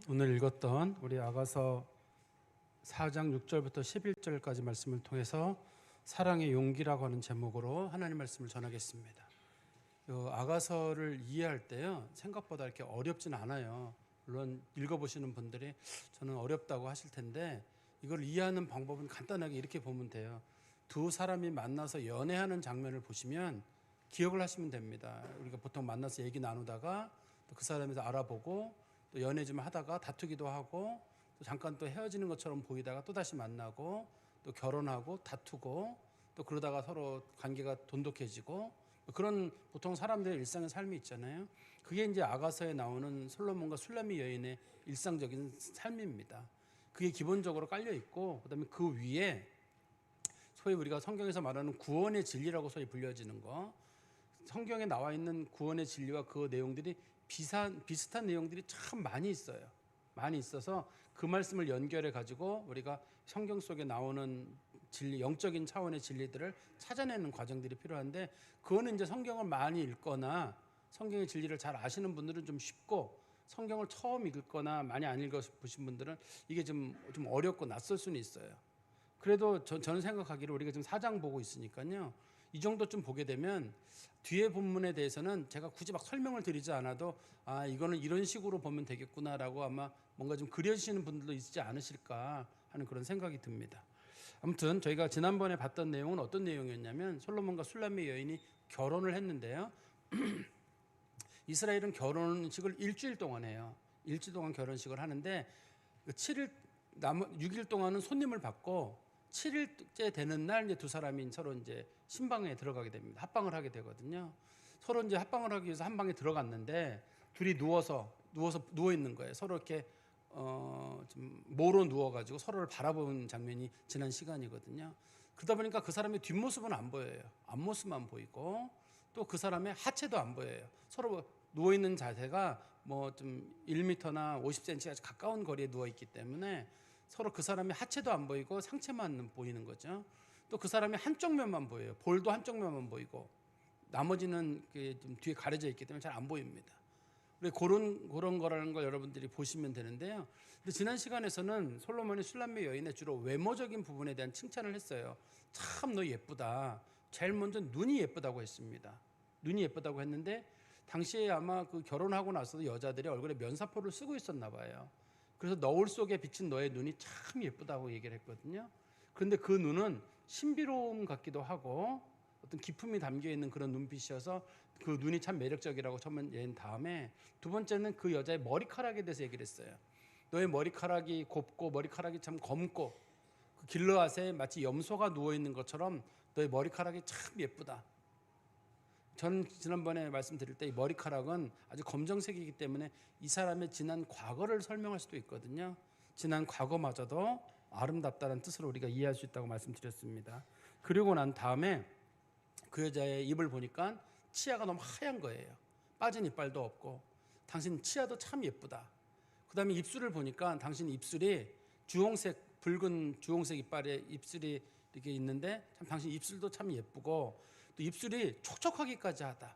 오늘 읽었던 우리 아가서 4장 6절부터 11절까지 말씀을 통해서 사랑의 용기라고 하는 제목으로 하나님 말씀을 전하겠습니다. 아가서를 이해할 때요, 생각보다 이렇게 어렵진 않아요. 물론 읽어보시는 분들이 저는 어렵다고 하실 텐데, 이걸 이해하는 방법은 간단하게 이렇게 보면 돼요. 두 사람이 만나서 연애하는 장면을 보시면 기억을 하시면 됩니다. 우리가 보통 만나서 얘기 나누다가 또 그 사람에서 알아보고 또 연애 좀 하다가 다투기도 하고 또 잠깐 또 헤어지는 것처럼 보이다가 또 다시 만나고 또 결혼하고 다투고 또 그러다가 서로 관계가 돈독해지고 그런 보통 사람들의 일상의 삶이 있잖아요. 그게 이제 아가서에 나오는 솔로몬과 술라미 여인의 일상적인 삶입니다. 그게 기본적으로 깔려 있고, 그다음에 그 위에 소위 우리가 성경에서 말하는 구원의 진리라고 소위 불려지는 거, 성경에 나와 있는 구원의 진리와 그 내용들이 비슷한 내용들이 참 많이 있어요. 많이 있어서 그 말씀을 연결해 가지고 우리가 성경 속에 나오는 진리, 영적인 차원의 진리들을 찾아내는 과정들이 필요한데, 그거는 이제 성경을 많이 읽거나 성경의 진리를 잘 아시는 분들은 좀 쉽고, 성경을 처음 읽거나 많이 안 읽어보신 분들은 이게 좀 어렵고 낯설 수는 있어요. 그래도 저는 생각하기를 우리가 지금 4장 보고 있으니까요, 이 정도쯤 보게 되면 뒤에 본문에 대해서는 제가 굳이 막 설명을 드리지 않아도 이거는 이런 식으로 보면 되겠구나라고 아마 뭔가 좀 그려지시는 분들도 있지 않으실까 하는 그런 생각이 듭니다. 아무튼 저희가 지난번에 봤던 내용은 어떤 내용이었냐면, 솔로몬과 술라미 여인이 결혼을 했는데요, 이스라엘은 결혼식을 일주일 동안 해요. 일주일 동안 결혼식을 하는데 6일 동안은 손님을 받고 7일째 되는 날 이제 두 사람이 서로 이제 신방에 들어가게 됩니다. 합방을 하게 되거든요. 서로 이제 합방을 하기 위해서 한 방에 들어갔는데 둘이 누워 있는 거예요. 서로 이렇게 좀 모로 누워가지고 서로를 바라보는 장면이 지난 시간이거든요. 그러다 보니까 그 사람의 뒷모습은 안 보여요. 앞모습만 보이고 또 그 사람의 하체도 안 보여요. 서로 누워 있는 자세가 뭐 좀 1m나 50cm가 가까운 거리에 누워 있기 때문에 서로 그 사람의 하체도 안 보이고 상체만 보이는 거죠. 또 그 사람의 한쪽 면만 보여요. 볼도 한쪽 면만 보이고 나머지는 좀 뒤에 가려져 있기 때문에 잘 안 보입니다. 그런 거라는 걸 여러분들이 보시면 되는데요. 근데 지난 시간에서는 솔로몬이 술라미 여인의 주로 외모적인 부분에 대한 칭찬을 했어요. 참 너 예쁘다. 제일 먼저 눈이 예쁘다고 했습니다. 눈이 예쁘다고 했는데 당시에 아마 그 결혼하고 나서도 여자들이 얼굴에 면사포를 쓰고 있었나 봐요. 그래서 너울 속에 비친 너의 눈이 참 예쁘다고 얘기를 했거든요. 그런데 그 눈은 신비로움 같기도 하고 어떤 기품이 담겨 있는 그런 눈빛이어서 그 눈이 참 매력적이라고 처음에 얘기한 다음에, 두 번째는 그 여자의 머리카락에 대해서 얘기를 했어요. 너의 머리카락이 곱고 머리카락이 참 검고 그 길르앗에 마치 염소가 누워 있는 것처럼 너의 머리카락이 참 예쁘다. 저는 지난번에 말씀드릴 때 이 머리카락은 아주 검정색이기 때문에 이 사람의 지난 과거를 설명할 수도 있거든요. 지난 과거마저도 아름답다는 뜻으로 우리가 이해할 수 있다고 말씀드렸습니다. 그리고 난 다음에 그 여자의 입을 보니까 치아가 너무 하얀 거예요. 빠진 이빨도 없고 당신 치아도 참 예쁘다. 그 다음에 입술을 보니까 당신 입술이 주홍색, 붉은 주홍색 이빨에 입술이 이렇게 있는데 참 당신 입술도 참 예쁘고 또 입술이 촉촉하기까지 하다.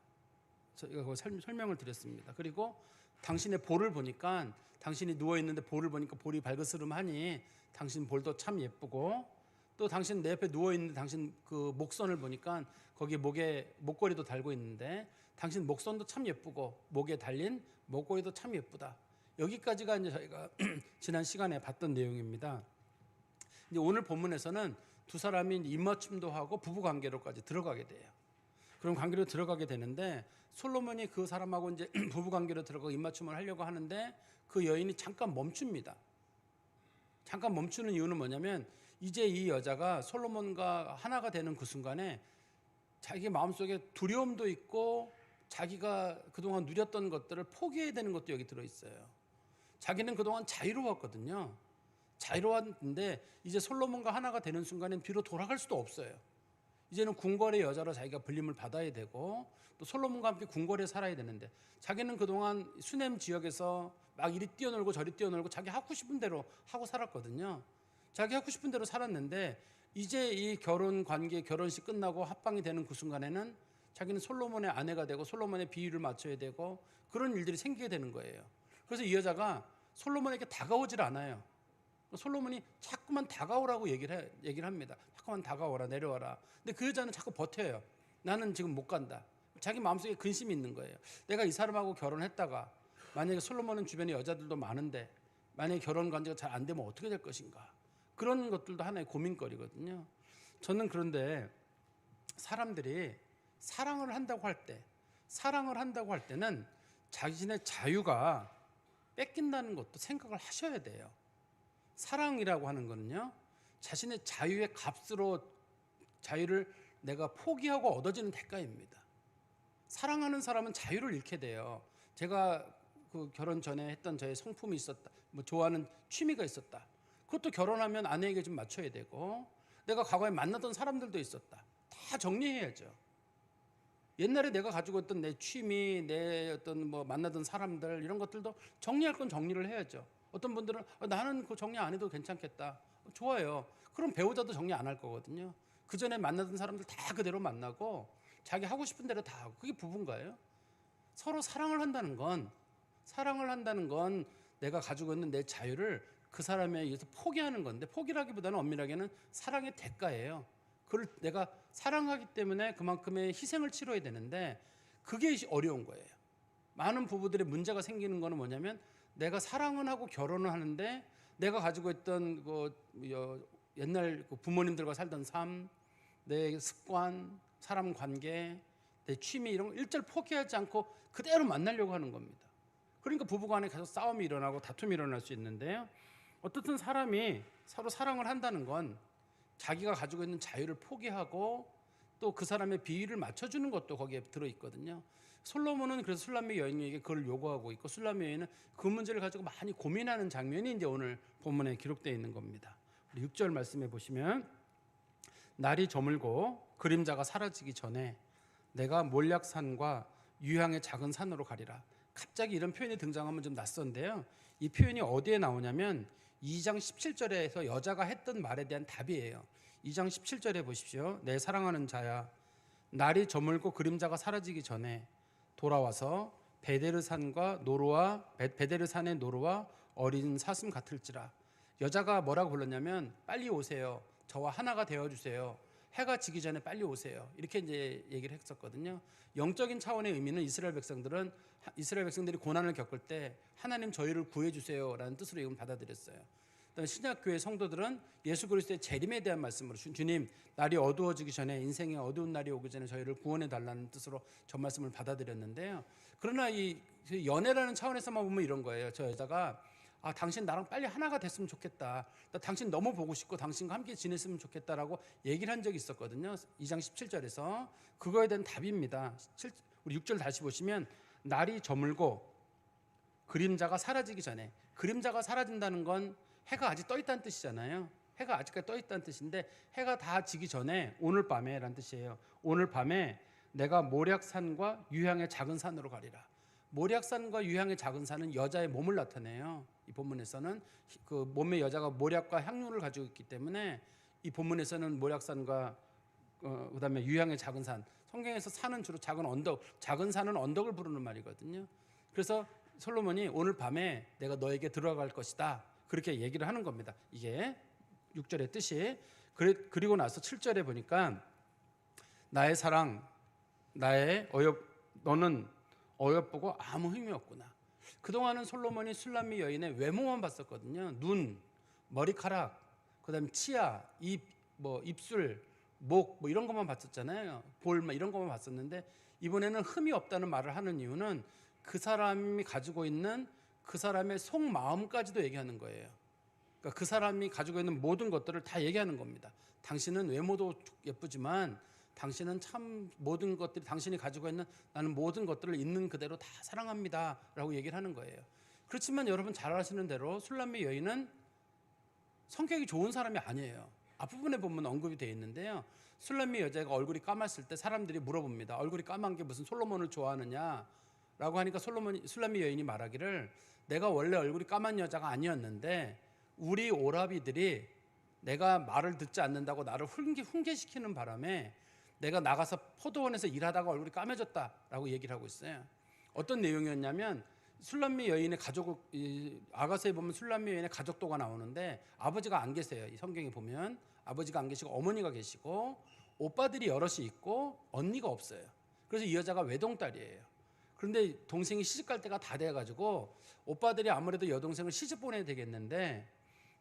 제가 설명을 드렸습니다. 그리고 당신의 볼을 보니까 당신이 누워있는데 볼을 보니까 볼이 발그스름하니 당신 볼도 참 예쁘고, 또 당신 내 옆에 누워있는데 당신 그 목선을 보니까 거기에 목걸이도 달고 있는데 당신 목선도 참 예쁘고 목에 달린 목걸이도 참 예쁘다. 여기까지가 이제 저희가 지난 시간에 봤던 내용입니다. 이제 오늘 본문에서는 두 사람이 입맞춤도 하고 부부 관계로까지 들어가게 돼요. 그럼 관계로 들어가게 되는데 솔로몬이 그 사람하고 이제 부부 관계로 들어가고 입맞춤을 하려고 하는데 그 여인이 잠깐 멈춥니다. 잠깐 멈추는 이유는 뭐냐면 이제 이 여자가 솔로몬과 하나가 되는 그 순간에 자기 마음속에 두려움도 있고 자기가 그동안 누렸던 것들을 포기해야 되는 것도 여기 들어있어요. 자기는 그동안 자유로웠거든요. 자유로웠는데 이제 솔로몬과 하나가 되는 순간엔 뒤로 돌아갈 수도 없어요. 이제는 궁궐의 여자로 자기가 불림을 받아야 되고 또 솔로몬과 함께 궁궐에 살아야 되는데, 자기는 그동안 수넴 지역에서 막 이리 뛰어놀고 저리 뛰어놀고 자기 하고 싶은 대로 하고 살았거든요. 자기 하고 싶은 대로 살았는데 이제 이 결혼 관계, 결혼식 끝나고 합방이 되는 그 순간에는 자기는 솔로몬의 아내가 되고 솔로몬의 비위를 맞춰야 되고 그런 일들이 생기게 되는 거예요. 그래서 이 여자가 솔로몬에게 다가오질 않아요. 솔로몬이 자꾸만 다가오라고 얘기를 합니다. 자꾸만 다가오라, 내려와라. 근데 그 여자는 자꾸 버텨요. 나는 지금 못 간다. 자기 마음속에 근심이 있는 거예요. 내가 이 사람하고 결혼했다가 만약에 솔로몬은 주변에 여자들도 많은데 만약에 결혼 관계가 잘 안 되면 어떻게 될 것인가. 그런 것들도 하나의 고민거리거든요. 저는 그런데 사람들이 사랑을 한다고 할 때는 자신의 자유가 뺏긴다는 것도 생각을 하셔야 돼요. 사랑이라고 하는 거는요, 자신의 자유의 값으로 자유를 내가 포기하고 얻어지는 대가입니다. 사랑하는 사람은 자유를 잃게 돼요. 제가 그 결혼 전에 했던 저의 성품이 있었다, 뭐 좋아하는 취미가 있었다. 그것도 결혼하면 아내에게 좀 맞춰야 되고, 내가 과거에 만나던 사람들도 있었다. 다 정리해야죠. 옛날에 내가 가지고 있던 내 취미, 내 어떤 뭐 만나던 사람들 이런 것들도 정리할 건 정리를 해야죠. 어떤 분들은 나는 그 정리 안 해도 괜찮겠다. 좋아요. 그럼 배우자도 정리 안 할 거거든요. 그 전에 만나던 사람들 다 그대로 만나고 자기 하고 싶은 대로 다 하고, 그게 부부인가요? 서로 사랑을 한다는 건 내가 가지고 있는 내 자유를 그 사람에 의해서 포기하는 건데, 포기라기보다는 엄밀하게는 사랑의 대가예요. 그걸 내가 사랑하기 때문에 그만큼의 희생을 치러야 되는데 그게 어려운 거예요. 많은 부부들의 문제가 생기는 거는 뭐냐면, 내가 사랑은 하고 결혼을 하는데 내가 가지고 있던 옛날 부모님들과 살던 삶, 내 습관, 사람 관계, 내 취미 이런 거 일절 포기하지 않고 그대로 만나려고 하는 겁니다. 그러니까 부부간에 계속 싸움이 일어나고 다툼이 일어날 수 있는데요. 어떻든 사람이 서로 사랑을 한다는 건 자기가 가지고 있는 자유를 포기하고 또 그 사람의 비위를 맞춰주는 것도 거기에 들어있거든요. 솔로몬은 그래서 술람미 여인에게 그걸 요구하고 있고, 술람미 여인은 그 문제를 가지고 많이 고민하는 장면이 이제 오늘 본문에 기록되어 있는 겁니다. 우리 6절 말씀해 보시면, 날이 저물고 그림자가 사라지기 전에 내가 몰약산과 유향의 작은 산으로 가리라. 갑자기 이런 표현이 등장하면 좀 낯선데요. 이 표현이 어디에 나오냐면 2장 17절에서 여자가 했던 말에 대한 답이에요. 2장 17절에 보십시오. 내 사랑하는 자야, 날이 저물고 그림자가 사라지기 전에 돌아와서 베데르산의 노루와 어린 사슴 같을지라. 여자가 뭐라고 불렀냐면, 빨리 오세요. 저와 하나가 되어주세요. 해가 지기 전에 빨리 오세요. 이렇게 이제 얘기를 했었거든요. 영적인 차원의 의미는 이스라엘 백성들이 고난을 겪을 때 하나님 저희를 구해주세요라는 뜻으로 이건 받아들였어요. 신약교회 성도들은 예수 그리스도의 재림에 대한 말씀으로, 주님 날이 어두워지기 전에, 인생의 어두운 날이 오기 전에 저희를 구원해 달라는 뜻으로 저 말씀을 받아들였는데요. 그러나 이 연애라는 차원에서만 보면 이런 거예요. 저 여자가 당신 나랑 빨리 하나가 됐으면 좋겠다. 나 당신 너무 보고 싶고 당신과 함께 지냈으면 좋겠다라고 얘기를 한 적이 있었거든요. 2장 17절에서 그거에 대한 답입니다. 우리 6절 다시 보시면, 날이 저물고 그림자가 사라지기 전에, 그림자가 사라진다는 건 해가 아직 떠 있다는 뜻이잖아요. 해가 아직까지 떠 있다는 뜻인데 해가 다 지기 전에, 오늘 밤에라는 뜻이에요. 오늘 밤에 내가 모략산과 유향의 작은 산으로 가리라. 모략산과 유향의 작은 산은 여자의 몸을 나타내요. 이 본문에서는 그 몸의 여자가 모략과 향유를 가지고 있기 때문에 이 본문에서는 모략산과 그다음에 유향의 작은 산, 성경에서 산은 주로 작은 언덕, 작은 산은 언덕을 부르는 말이거든요. 그래서 솔로몬이 오늘 밤에 내가 너에게 들어갈 것이다, 그렇게 얘기를 하는 겁니다. 이게 6절의 뜻이. 그리고 나서 7절에 보니까, 나의 사랑, 너는 어여쁘고 아무 힘이 없구나. 그동안은 솔로몬이 술람미 여인의 외모만 봤었거든요. 눈, 머리카락, 그다음에 치아, 입술, 목 이런 것만 봤었잖아요. 볼 이런 것만 봤었는데, 이번에는 흠이 없다는 말을 하는 이유는 그 사람이 가지고 있는 그 사람의 속마음까지도 얘기하는 거예요. 그러니까 그 사람이 가지고 있는 모든 것들을 다 얘기하는 겁니다. 당신은 외모도 예쁘지만 당신은 참 모든 것들이, 당신이 가지고 있는 나는 모든 것들을 있는 그대로 다 사랑합니다 라고 얘기를 하는 거예요. 그렇지만 여러분 잘 아시는 대로 술람미 여인은 성격이 좋은 사람이 아니에요. 앞부분에 보면 언급이 되어 있는데요. 술람미 여자가 얼굴이 까맣을 때 사람들이 물어봅니다. 얼굴이 까만 게 무슨 솔로몬을 좋아하느냐 라고 하니까 술람미 여인이 말하기를, 내가 원래 얼굴이 까만 여자가 아니었는데 우리 오라비들이 내가 말을 듣지 않는다고 나를 훈계시키는 바람에 내가 나가서 포도원에서 일하다가 얼굴이 까매졌다라고 얘기를 하고 있어요. 어떤 내용이었냐면, 술람미 여인의 가족, 아가서에 보면 술람미 여인의 가족도가 나오는데 아버지가 안 계세요. 이 성경에 보면 아버지가 안 계시고 어머니가 계시고 오빠들이 여럿이 있고 언니가 없어요. 그래서 이 여자가 외동딸이에요. 그런데 동생이 시집갈 때가 다 돼가지고 오빠들이 아무래도 여동생을 시집 보내야 되겠는데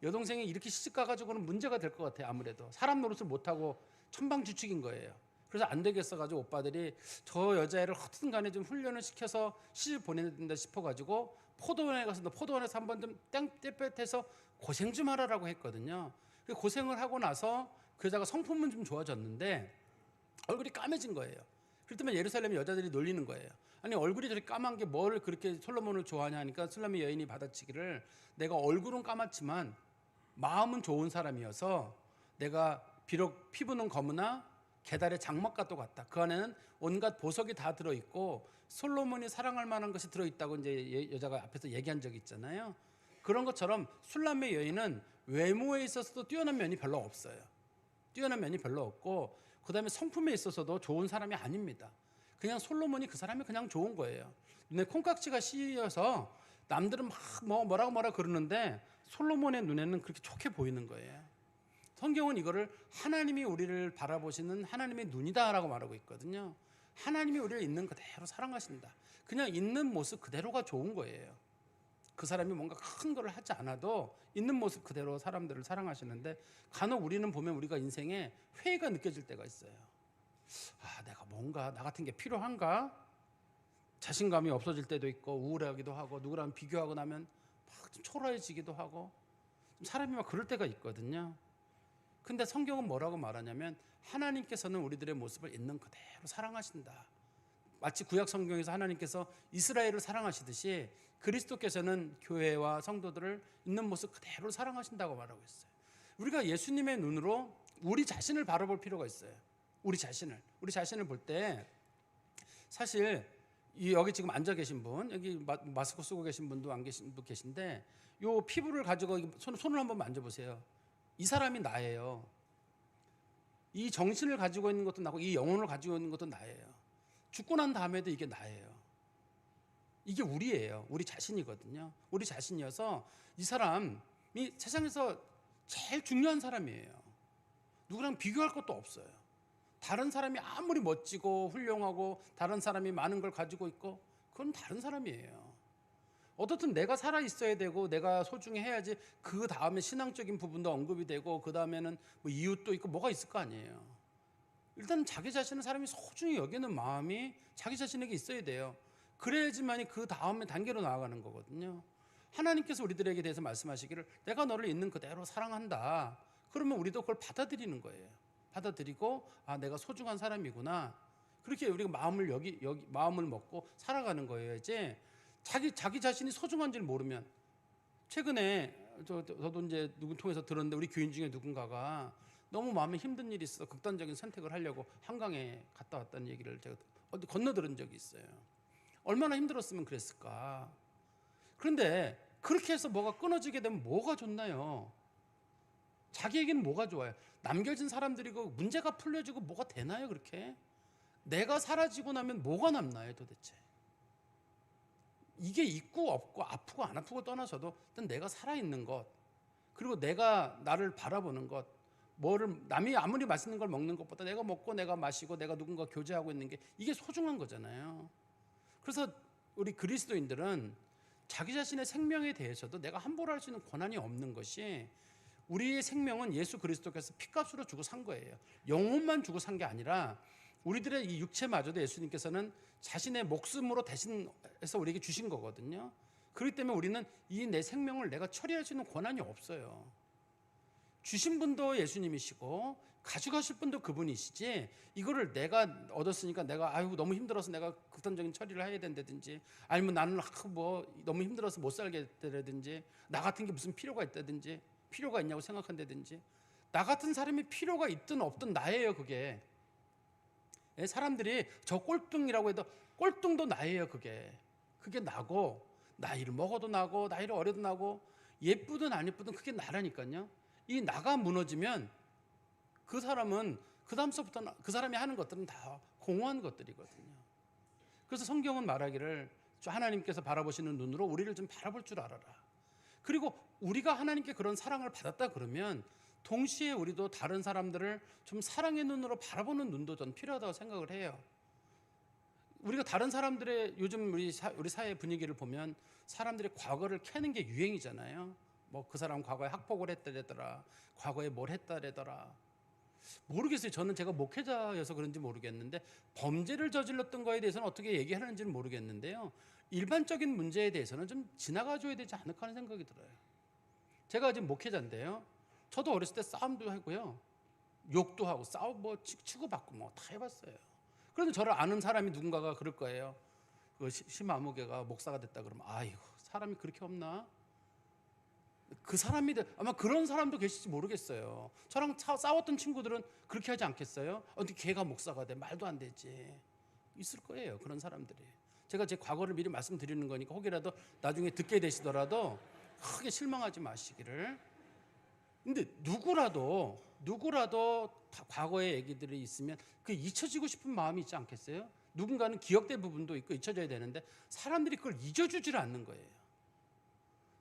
여동생이 이렇게 시집 가가지고는 문제가 될 것 같아요. 아무래도 사람 노릇을 못하고 천방지축인 거예요. 그래서 안 되겠어가지고 오빠들이 저 여자애를 어떻든 간에 좀 훈련을 시켜서 시집 보내야 된다 싶어가지고 포도원에 가서 너 포도원에서 한번 좀 땡볕에서 고생 좀 하라라고 했거든요. 고생을 하고 나서 그 여자가 성품은 좀 좋아졌는데 얼굴이 까매진 거예요. 그럴 때만 예루살렘 여자들이 놀리는 거예요. 아니 얼굴이 저렇게 까만 게 뭘 그렇게 솔로몬을 좋아하냐 하니까 술람미 여인이 받아치기를 내가 얼굴은 까맣지만 마음은 좋은 사람이어서 내가 비록 피부는 검으나 계달의 장막과도 같다. 그 안에는 온갖 보석이 다 들어있고 솔로몬이 사랑할 만한 것이 들어있다고 이제 여자가 앞에서 얘기한 적이 있잖아요. 그런 것처럼 술람미 여인은 외모에 있어서도 뛰어난 면이 별로 없어요. 뛰어난 면이 별로 없고 그다음에 성품에 있어서도 좋은 사람이 아닙니다. 그냥 솔로몬이 그 사람이 그냥 좋은 거예요. 눈에 콩깍지가 씌여서 남들은 막 뭐라고 그러는데 솔로몬의 눈에는 그렇게 좋게 보이는 거예요. 성경은 이거를 하나님이 우리를 바라보시는 하나님의 눈이다라고 말하고 있거든요. 하나님이 우리를 있는 그대로 사랑하신다. 그냥 있는 모습 그대로가 좋은 거예요. 그 사람이 뭔가 큰 걸 하지 않아도 있는 모습 그대로 사람들을 사랑하시는데 간혹 우리는 보면 우리가 인생에 회의가 느껴질 때가 있어요. 아, 내가 뭔가 나 같은 게 필요한가? 자신감이 없어질 때도 있고 우울하기도 하고 누구랑 비교하고 나면 막 좀 초라해지기도 하고 사람이 막 그럴 때가 있거든요. 근데 성경은 뭐라고 말하냐면 하나님께서는 우리들의 모습을 있는 그대로 사랑하신다. 마치 구약 성경에서 하나님께서 이스라엘을 사랑하시듯이 그리스도께서는 교회와 성도들을 있는 모습 그대로 사랑하신다고 말하고 있어요. 우리가 예수님의 눈으로 우리 자신을 바라볼 필요가 있어요. 우리 자신을 볼 때 사실 여기 지금 앉아 계신 분, 여기 마스크 쓰고 계신 분도 안 계신 분 계신데 요 피부를 가지고 손을 한번 만져보세요. 이 사람이 나예요. 이 정신을 가지고 있는 것도 나고 이 영혼을 가지고 있는 것도 나예요. 죽고 난 다음에도 이게 나예요. 이게 우리예요. 우리 자신이거든요. 우리 자신이어서 이 사람이 세상에서 제일 중요한 사람이에요. 누구랑 비교할 것도 없어요. 다른 사람이 아무리 멋지고 훌륭하고 다른 사람이 많은 걸 가지고 있고 그건 다른 사람이에요. 어떻든 내가 살아 있어야 되고 내가 소중히 해야지 그 다음에 신앙적인 부분도 언급이 되고 그 다음에는 뭐 이웃도 있고 뭐가 있을 거 아니에요. 일단 자기 자신을 사람이 소중히 여기는 마음이 자기 자신에게 있어야 돼요. 그래야지만이 그 다음에 단계로 나아가는 거거든요. 하나님께서 우리들에게 대해서 말씀하시기를 내가 너를 있는 그대로 사랑한다. 그러면 우리도 그걸 받아들이는 거예요. 받아들이고 아 내가 소중한 사람이구나. 그렇게 우리가 마음을 먹고 살아가는 거예요. 이제 자기 자신이 소중한지를 모르면 최근에 저도 이제 누구 통해서 들었는데 우리 교인 중에 누군가가 너무 마음에 힘든 일이 있어 극단적인 선택을 하려고 한강에 갔다 왔다는 얘기를 제가 어디 건너 들은 적이 있어요. 얼마나 힘들었으면 그랬을까. 그런데 그렇게 해서 뭐가 끊어지게 되면 뭐가 좋나요? 자기에게는 뭐가 좋아요? 남겨진 사람들이고 문제가 풀려지고 뭐가 되나요? 그렇게 내가 사라지고 나면 뭐가 남나요 도대체? 이게 있고 없고 아프고 안 아프고 떠나서도 일단 내가 살아있는 것 그리고 내가 나를 바라보는 것 뭐를 남이 아무리 맛있는 걸 먹는 것보다 내가 먹고 내가 마시고 내가 누군가 교제하고 있는 게 이게 소중한 거잖아요. 그래서 우리 그리스도인들은 자기 자신의 생명에 대해서도 내가 함부로 할 수 있는 권한이 없는 것이 우리의 생명은 예수 그리스도께서 피값으로 주고 산 거예요. 영혼만 주고 산 게 아니라 우리들의 이 육체마저도 예수님께서는 자신의 목숨으로 대신해서 우리에게 주신 거거든요. 그렇기 때문에 우리는 이 내 생명을 내가 처리할 수 있는 권한이 없어요. 주신 분도 예수님이시고 가져가실 분도 그분이시지 이거를 내가 얻었으니까 내가 아유 너무 힘들어서 내가 극단적인 처리를 해야 된다든지 아니면 나는 뭐 너무 힘들어서 못 살겠다든지 나 같은 게 무슨 필요가 있다든지 필요가 있냐고 생각한다든지 나 같은 사람이 필요가 있든 없든 나예요. 그게 사람들이 저 꼴등이라고 해도 꼴등도 나예요. 그게 나고 나이를 먹어도 나고 나이를 어려도 나고 예쁘든 안 예쁘든 그게 나라니까요. 이 나가 무너지면 그 사람은 그 다음서부터 그 사람이 하는 것들은 다 공허한 것들이거든요. 그래서 성경은 말하기를 하나님께서 바라보시는 눈으로 우리를 좀 바라볼 줄 알아라. 그리고 우리가 하나님께 그런 사랑을 받았다 그러면 동시에 우리도 다른 사람들을 좀 사랑의 눈으로 바라보는 눈도 전 필요하다고 생각을 해요. 우리가 다른 사람들의 요즘 우리 사회 분위기를 보면 사람들이 과거를 캐는 게 유행이잖아요. 뭐 그 사람 과거에 학폭을 했다래더라, 과거에 뭘 했다래더라. 모르겠어요. 저는 제가 목회자여서 그런지 모르겠는데 범죄를 저질렀던 거에 대해서는 어떻게 얘기하는지는 모르겠는데요. 일반적인 문제에 대해서는 좀 지나가줘야 되지 않을까 하는 생각이 들어요. 제가 지금 목회자인데요. 저도 어렸을 때 싸움도 하고요, 욕도 하고 싸우고 치고받고 뭐 다 해봤어요. 그런데 저를 아는 사람이 누군가가 그럴 거예요. 그 심아무개가 목사가 됐다 그러면 아이고 사람이 그렇게 없나? 그 사람이 아마 그런 사람도 계실지 모르겠어요. 저랑 싸웠던 친구들은 그렇게 하지 않겠어요? 어떻게 걔가 목사가 돼? 말도 안 되지. 있을 거예요, 그런 사람들이. 제가 제 과거를 미리 말씀드리는 거니까 혹이라도 나중에 듣게 되시더라도 크게 실망하지 마시기를. 근데 누구라도 다 과거의 얘기들이 있으면 그 잊혀지고 싶은 마음이 있지 않겠어요? 누군가는 기억될 부분도 있고 잊혀져야 되는데 사람들이 그걸 잊어주지를 않는 거예요.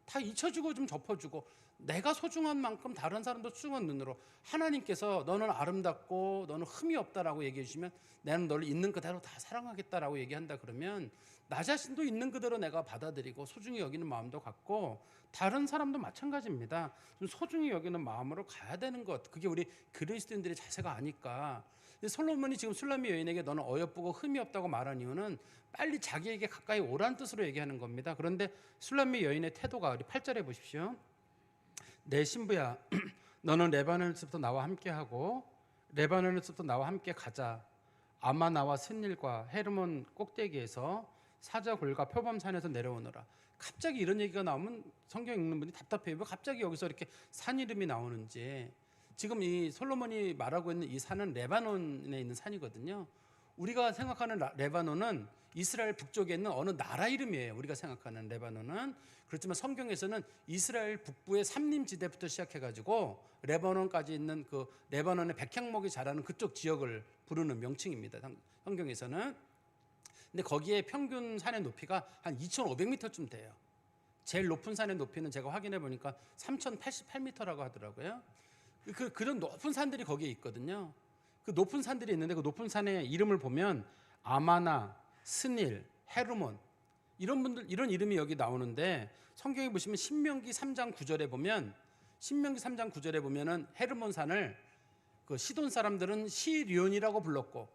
다 잊혀주고 좀 덮어주고 내가 소중한 만큼 다른 사람도 소중한 눈으로 하나님께서 너는 아름답고 너는 흠이 없다라고 얘기해 주시면 나는 너를 있는 그대로 다 사랑하겠다라고 얘기한다 그러면 나 자신도 있는 그대로 내가 받아들이고 소중히 여기는 마음도 갖고 다른 사람도 마찬가지입니다. 좀 소중히 여기는 마음으로 가야 되는 것, 그게 우리 그리스도인들의 자세가 아닐까. 솔로몬이 지금 술람미 여인에게 너는 어여쁘고 흠이 없다고 말한 이유는 빨리 자기에게 가까이 오란 뜻으로 얘기하는 겁니다. 그런데 술람미 여인의 태도가 우리 8절에 보십시오. 내 신부야 너는 레바논에서부터 나와 함께하고 레바논에서부터 나와 함께 가자. 아마나와 스닐과 헤르몬 꼭대기에서 사자굴과 표범산에서 내려오너라. 갑자기 이런 얘기가 나오면 성경 읽는 분이 답답해요. 왜 갑자기 여기서 이렇게 산 이름이 나오는지. 지금 이 솔로몬이 말하고 있는 이 산은 레바논에 있는 산이거든요. 우리가 생각하는 레바논은 이스라엘 북쪽에 있는 어느 나라 이름이에요. 우리가 생각하는 레바논은. 그렇지만 성경에서는 이스라엘 북부의 삼림지대부터 시작해가지고 레바논까지 있는 그 레바논의 백향목이 자라는 그쪽 지역을 부르는 명칭입니다. 성경에서는. 근데 거기에 평균 산의 높이가 한 2,500m쯤 돼요. 제일 높은 산의 높이는 제가 확인해 보니까 3,088m라고 하더라고요. 그런 높은 산들이 거기에 있거든요. 그 높은 산들이 있는데 그 높은 산의 이름을 보면 아마나, 스닐, 헤르몬 이런 이름이 여기 나오는데 성경에 보시면 신명기 3장 9절에 보면은 헤르몬 산을 그 시돈 사람들은 시리온이라고 불렀고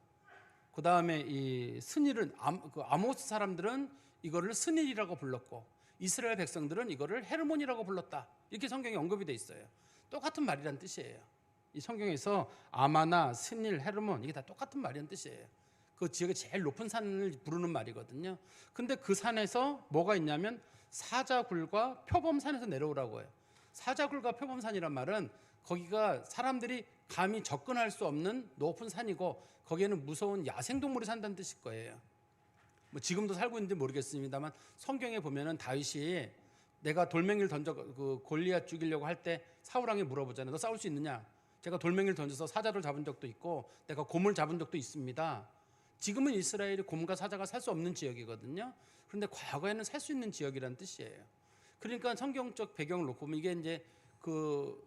그 다음에 이 스닐은 아모스 사람들은 이거를 스닐이라고 불렀고 이스라엘 백성들은 이거를 헤르몬이라고 불렀다. 이렇게 성경에 언급이 돼 있어요. 똑같은 말이란 뜻이에요. 이 성경에서 아마나, 스닐, 헤르몬 이게 다 똑같은 말이란 뜻이에요. 그 지역의 제일 높은 산을 부르는 말이거든요. 근데 그 산에서 뭐가 있냐면 사자굴과 표범산에서 내려오라고 해요. 사자굴과 표범산이란 말은 거기가 사람들이 감히 접근할 수 없는 높은 산이고 거기에는 무서운 야생동물이 산다는 뜻일 거예요. 뭐 지금도 살고 있는지 모르겠습니다만 성경에 보면은 다윗이 내가 돌멩이를 던져 그 골리앗 죽이려고 할 때 사울왕이 물어보잖아요. 너 싸울 수 있느냐? 제가 돌멩이를 던져서 사자를 잡은 적도 있고 내가 곰을 잡은 적도 있습니다. 지금은 이스라엘이 곰과 사자가 살 수 없는 지역이거든요. 그런데 과거에는 살 수 있는 지역이라는 뜻이에요. 그러니까 성경적 배경을 놓고 보면 이게 이제 그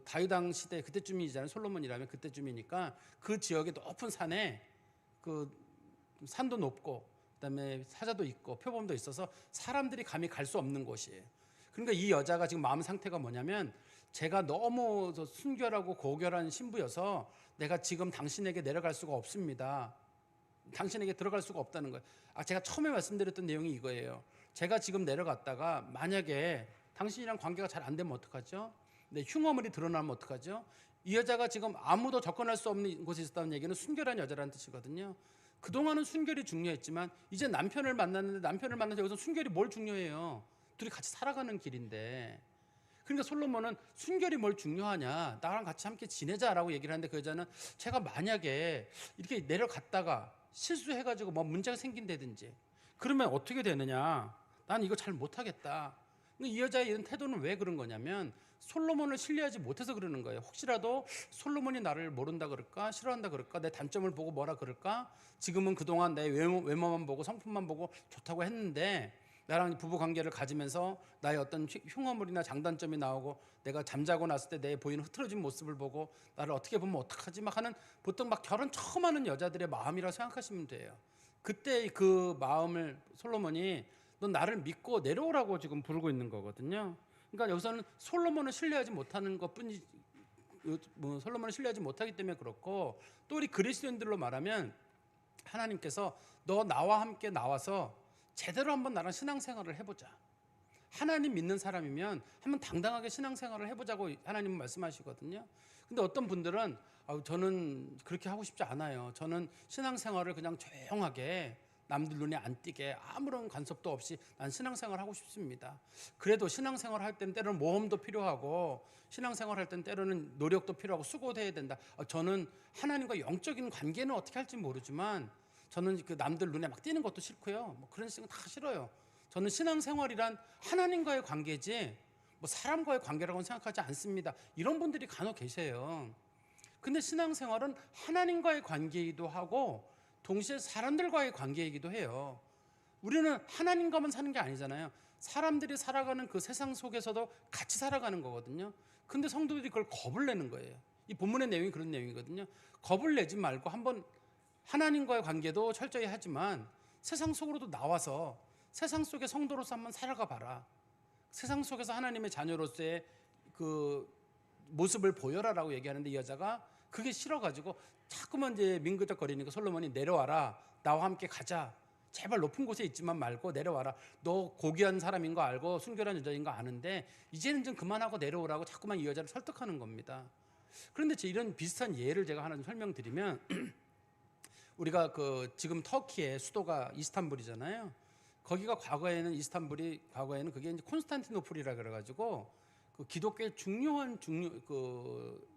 다윗 왕 시대 그때쯤이잖아요. 솔로몬이라면 그때쯤이니까 그 지역의 높은 산에 그 산도 높고 그다음에 사자도 있고 표범도 있어서 사람들이 감히 갈 수 없는 곳이에요. 그러니까 이 여자가 지금 마음 상태가 뭐냐면 제가 너무 순결하고 고결한 신부여서 내가 지금 당신에게 내려갈 수가 없습니다. 당신에게 들어갈 수가 없다는 거예요. 제가 처음에 말씀드렸던 내용이 이거예요. 제가 지금 내려갔다가 만약에 당신이랑 관계가 잘 안 되면 어떡하죠? 네, 흉어물이 드러나면 어떡하죠? 이 여자가 지금 아무도 접근할 수 없는 곳에 있었다는 얘기는 순결한 여자라는 뜻이거든요. 그동안은 순결이 중요했지만 이제 남편을 만났는데 여기서 순결이 뭘 중요해요? 둘이 같이 살아가는 길인데. 그러니까 솔로몬은 순결이 뭘 중요하냐, 나랑 같이 함께 지내자라고 얘기를 하는데 그 여자는 제가 만약에 이렇게 내려갔다가 실수해가지고 뭐 문제가 생긴다든지 그러면 어떻게 되느냐, 난 이거 잘 못하겠다. 이 여자의 이런 태도는 왜 그런 거냐면 솔로몬을 신뢰하지 못해서 그러는 거예요. 혹시라도 솔로몬이 나를 모른다 그럴까, 싫어한다 그럴까, 내 단점을 보고 뭐라 그럴까. 지금은 그동안 내 외모만 보고 성품만 보고 좋다고 했는데 나랑 부부 관계를 가지면서 나의 어떤 흉어물이나 장단점이 나오고 내가 잠자고 났을 때 내 보이는 흐트러진 모습을 보고 나를 어떻게 보면 어떡하지 막 하는, 보통 막 결혼 처음 하는 여자들의 마음이라고 생각하시면 돼요. 그때 그 마음을 솔로몬이 넌 나를 믿고 내려오라고 지금 부르고 있는 거거든요. 그러니까 여기서는 솔로몬을 신뢰하지 못하는 것뿐이, 솔로몬을 신뢰하지 못하기 때문에 그렇고, 또 우리 그리스도인들로 말하면 하나님께서 너 나와 함께 나와서 제대로 한번 나랑 신앙생활을 해보자. 하나님 믿는 사람이면 한번 당당하게 신앙생활을 해보자고 하나님은 말씀하시거든요. 근데 어떤 분들은 저는 그렇게 하고 싶지 않아요. 저는 신앙생활을 그냥 조용하게 남들 눈에 안 띄게 아무런 간섭도 없이 난 신앙생활 하고 싶습니다. 그래도 신앙생활 할 때는 때로는 모험도 필요하고 신앙생활 할 때는 때로는 노력도 필요하고 수고도 해야 된다. 저는 하나님과 영적인 관계는 어떻게 할지 모르지만 저는 그 남들 눈에 막 띄는 것도 싫고요. 뭐 그런 식은 다 싫어요. 저는 신앙생활이란 하나님과의 관계지 뭐 사람과의 관계라고는 생각하지 않습니다. 이런 분들이 간혹 계세요. 근데 신앙생활은 하나님과의 관계이기도 하고 동시에 사람들과의 관계이기도 해요. 우리는 하나님과만 사는 게 아니잖아요. 사람들이 살아가는 그 세상 속에서도 같이 살아가는 거거든요. 근데 성도들이 그걸 겁을 내는 거예요. 이 본문의 내용이 그런 내용이거든요. 겁을 내지 말고 한번 하나님과의 관계도 철저히 하지만 세상 속으로도 나와서 세상 속의 성도로서 한번 살아가 봐라. 세상 속에서 하나님의 자녀로서의 그 모습을 보여라라고 얘기하는데 이 여자가 그게 싫어가지고 자꾸만 이제 민그적거리니까 솔로몬이 내려와라. 나와 함께 가자. 제발 높은 곳에 있지만 말고 내려와라. 너 고귀한 사람인 거 알고 순결한 여자인 거 아는데 이제는 좀 그만하고 내려오라고 자꾸만 이 여자를 설득하는 겁니다. 그런데 이런 비슷한 예를 제가 하나 좀 설명드리면 우리가 그 지금 터키의 수도가 이스탄불이잖아요. 거기가 과거에는 그게 이제 콘스탄티노플이라 그래가지고 그 기독교의 중요한 그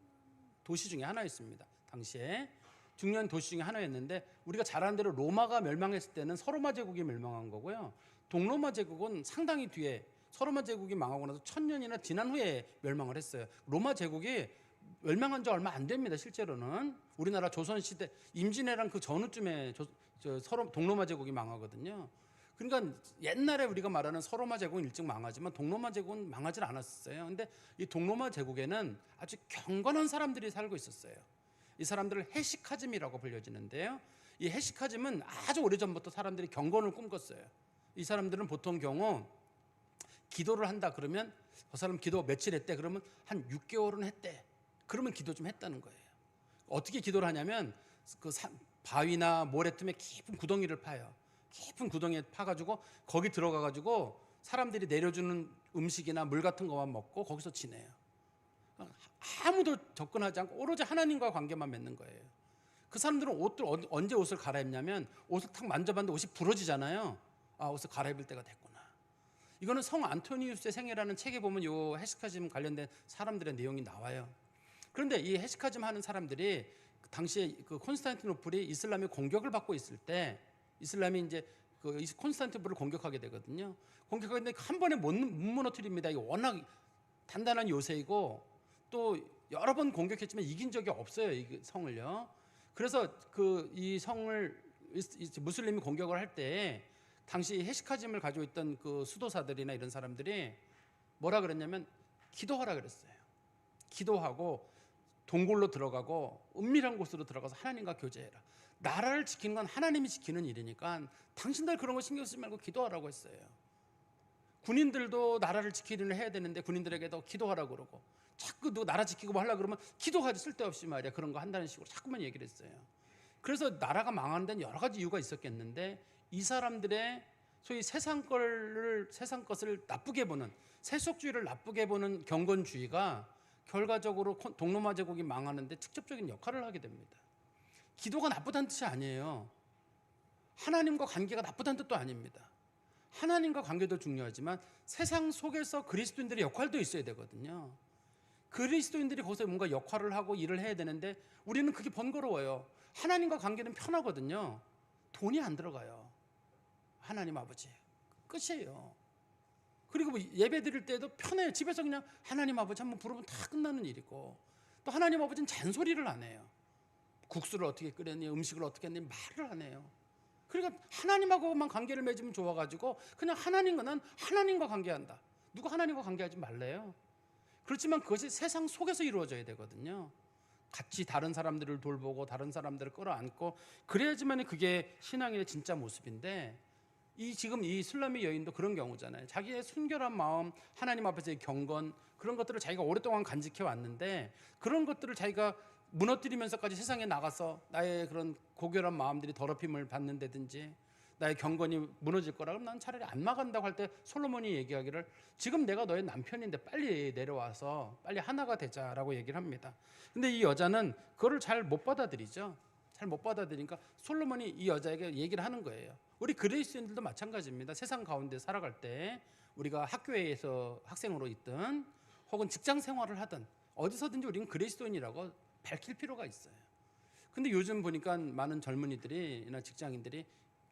도시 중에 하나였습니다. 당시에 중요한 도시 중에 하나였는데 우리가 잘 아는 대로 로마가 멸망했을 때는 서로마 제국이 멸망한 거고요. 동로마 제국은 상당히 뒤에 서로마 제국이 망하고 나서 1000년이나 지난 후에 멸망을 했어요. 로마 제국이 멸망한 지 얼마 안 됩니다. 실제로는 우리나라 조선시대 임진왜란 그 전후쯤에 동로마 제국이 망하거든요. 그러니까 옛날에 우리가 말하는 서로마 제국은 일찍 망하지만 동로마 제국은 망하지 않았어요. 근데 이 동로마 제국에는 아주 경건한 사람들이 살고 있었어요. 이 사람들을 헤시카즘이라고 불려지는데요. 이 헤시카즘은 아주 오래전부터 사람들이 경건을 꿈꿨어요. 이 사람들은 보통 경우 기도를 한다 그러면 그 사람 기도 며칠 했대 그러면 한 6개월은 했대. 그러면 기도 좀 했다는 거예요. 어떻게 기도를 하냐면 그 바위나 모래틈에 깊은 구덩이를 파요. 깊은 구덩이에 파가지고 거기 들어가가지고 사람들이 내려주는 음식이나 물 같은 것만 먹고 거기서 지내요. 아무도 접근하지 않고 오로지 하나님과 관계만 맺는 거예요. 그 사람들은 언제 옷을 갈아입냐면 옷을 탁 만져봤는데 옷이 부러지잖아요. 옷을 갈아입을 때가 됐구나. 이거는 성 안토니우스의 생애라는 책에 보면 요 헤시카즘 관련된 사람들의 내용이 나와요. 그런데 이 헤시카즘 하는 사람들이 당시에 그 콘스탄티노플이 이슬람의 공격을 받고 있을 때 이슬람이 이제 그 콘스탄티노플을 공격하게 되거든요. 공격하는데 한 번에 못 무너뜨립니다. 이게 워낙 단단한 요새이고 또 여러 번 공격했지만 이긴 적이 없어요. 이 성을요. 그래서 그 이 성을 무슬림이 공격을 할 때 당시 헤시카즘을 가지고 있던 그 수도사들이나 이런 사람들이 뭐라 그랬냐면 기도하라 그랬어요. 기도하고 동굴로 들어가고 은밀한 곳으로 들어가서 하나님과 교제해라. 나라를 지키는 건 하나님이 지키는 일이니까 당신들 그런 거 신경 쓰지 말고 기도하라고 했어요. 군인들도 나라를 지키려는 해야 되는데 군인들에게도 기도하라고 그러고 자꾸 너 나라 지키고 뭐 하려고 그러면 기도하지 쓸데없이 말이야. 그런 거 한다는 식으로 자꾸만 얘기를 했어요. 그래서 나라가 망하는 데는 여러 가지 이유가 있었겠는데 이 사람들의 소위 세상 것을 나쁘게 보는 세속주의를 나쁘게 보는 경건주의가 결과적으로 동로마 제국이 망하는데 직접적인 역할을 하게 됩니다. 기도가 나쁘다는 뜻이 아니에요. 하나님과 관계가 나쁘다는 뜻도 아닙니다. 하나님과 관계도 중요하지만 세상 속에서 그리스도인들의 역할도 있어야 되거든요. 그리스도인들이 거기서 뭔가 역할을 하고 일을 해야 되는데 우리는 그게 번거로워요. 하나님과 관계는 편하거든요. 돈이 안 들어가요. 하나님 아버지 끝이에요. 그리고 뭐 예배 드릴 때도 편해요. 집에서 그냥 하나님 아버지 한번 부르면 다 끝나는 일이고, 또 하나님 아버지는 잔소리를 안 해요. 국수를 어떻게 끓였니, 음식을 어떻게 했니, 말을 안 해요. 그러니까 하나님하고만 관계를 맺으면 좋아가지고 그냥 난 하나님과 관계한다. 누가 하나님과 관계하지 말래요. 그렇지만 그것이 세상 속에서 이루어져야 되거든요. 같이 다른 사람들을 돌보고 다른 사람들을 끌어안고 그래야지만 그게 신앙인의 진짜 모습인데, 지금 이 술라미 여인도 그런 경우잖아요. 자기의 순결한 마음, 하나님 앞에서의 경건, 그런 것들을 자기가 오랫동안 간직해 왔는데 그런 것들을 자기가 무너뜨리면서까지 세상에 나가서 나의 그런 고결한 마음들이 더럽힘을 받는다든지 나의 경건이 무너질 거라 그러면 난 차라리 안 나간다고 할 때 솔로몬이 얘기하기를 지금 내가 너의 남편인데 빨리 내려와서 빨리 하나가 되자라고 얘기를 합니다. 근데 이 여자는 그거를 잘 못 받아들이죠. 잘 못 받아들이니까 솔로몬이 이 여자에게 얘기를 하는 거예요. 우리 그리스도인들도 마찬가지입니다. 세상 가운데 살아갈 때 우리가 학교에서 학생으로 있든 혹은 직장 생활을 하든 어디서든지 우리는 그리스도인이라고 밝힐 필요가 있어요. 근데 요즘 보니까 많은 젊은이들이나 직장인들이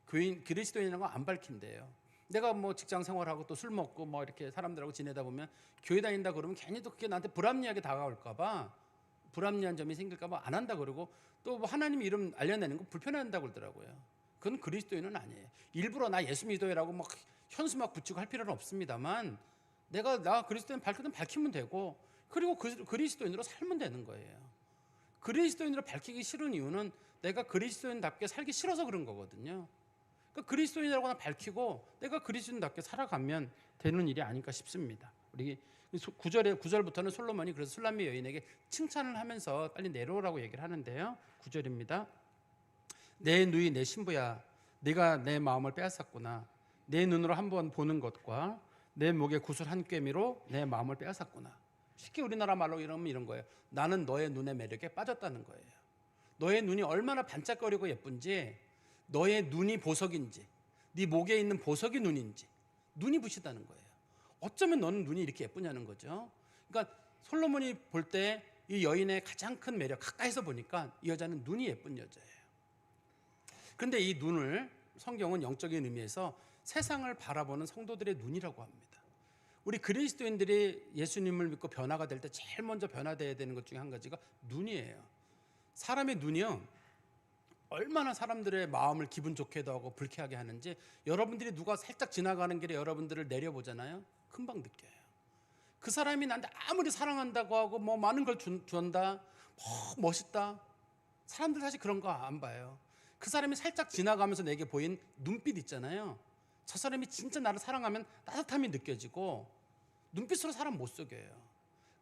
그리스도인이라는 거 안 밝힌대요. 내가 뭐 직장 생활하고 또 술 먹고 뭐 이렇게 사람들하고 지내다 보면 교회 다닌다 그러면 괜히 또 그게 나한테 불합리하게 다가올까봐, 불합리한 점이 생길까봐 안 한다 그러고, 또 뭐 하나님 이름 알려내는 거 불편해한다고 그러더라고요. 그건 그리스도인은 아니에요. 일부러 나 예수 믿어요라고 막 현수 막 붙이고 할 필요는 없습니다만 나 그리스도인 밝히면 되고, 그리고 그리스도인으로 살면 되는 거예요. 그리스도인으로 밝히기 싫은 이유는 내가 그리스도인답게 살기 싫어서 그런 거거든요. 그러니까 그리스도인이라고 밝히고 내가 그리스도인답게 살아가면 되는 일이 아닐까 싶습니다. 우리 9절부터는 솔로몬이 그래서 술람미 여인에게 칭찬을 하면서 빨리 내려오라고 얘기를 하는데요. 9절입니다. 내 누이 내 신부야, 네가 내 마음을 빼앗았구나. 내 눈으로 한번 보는 것과 내 목에 구슬 한 꿰미로 내 마음을 빼앗았구나. 쉽게 우리나라 말로 이러면 이런 거예요. 나는 너의 눈의 매력에 빠졌다는 거예요. 너의 눈이 얼마나 반짝거리고 예쁜지, 너의 눈이 보석인지, 네 목에 있는 보석이 눈인지, 눈이 부시다는 거예요. 어쩌면 너는 눈이 이렇게 예쁘냐는 거죠. 그러니까 솔로몬이 볼 때 이 여인의 가장 큰 매력, 가까이서 보니까 이 여자는 눈이 예쁜 여자예요. 그런데 이 눈을 성경은 영적인 의미에서 세상을 바라보는 성도들의 눈이라고 합니다. 우리 그리스도인들이 예수님을 믿고 변화가 될 때 제일 먼저 변화되어야 되는 것 중에 한 가지가 눈이에요. 사람의 눈이요, 얼마나 사람들의 마음을 기분 좋게도 하고 불쾌하게 하는지, 여러분들이 누가 살짝 지나가는 길에 여러분들을 내려보잖아요. 금방 느껴요. 그 사람이 나한테 아무리 사랑한다고 하고 뭐 많은 걸 준다, 멋있다, 사람들 사실 그런 거 안 봐요. 그 사람이 살짝 지나가면서 내게 보인 눈빛 있잖아요. 저 사람이 진짜 나를 사랑하면 따뜻함이 느껴지고, 눈빛으로 사람 못 속여요.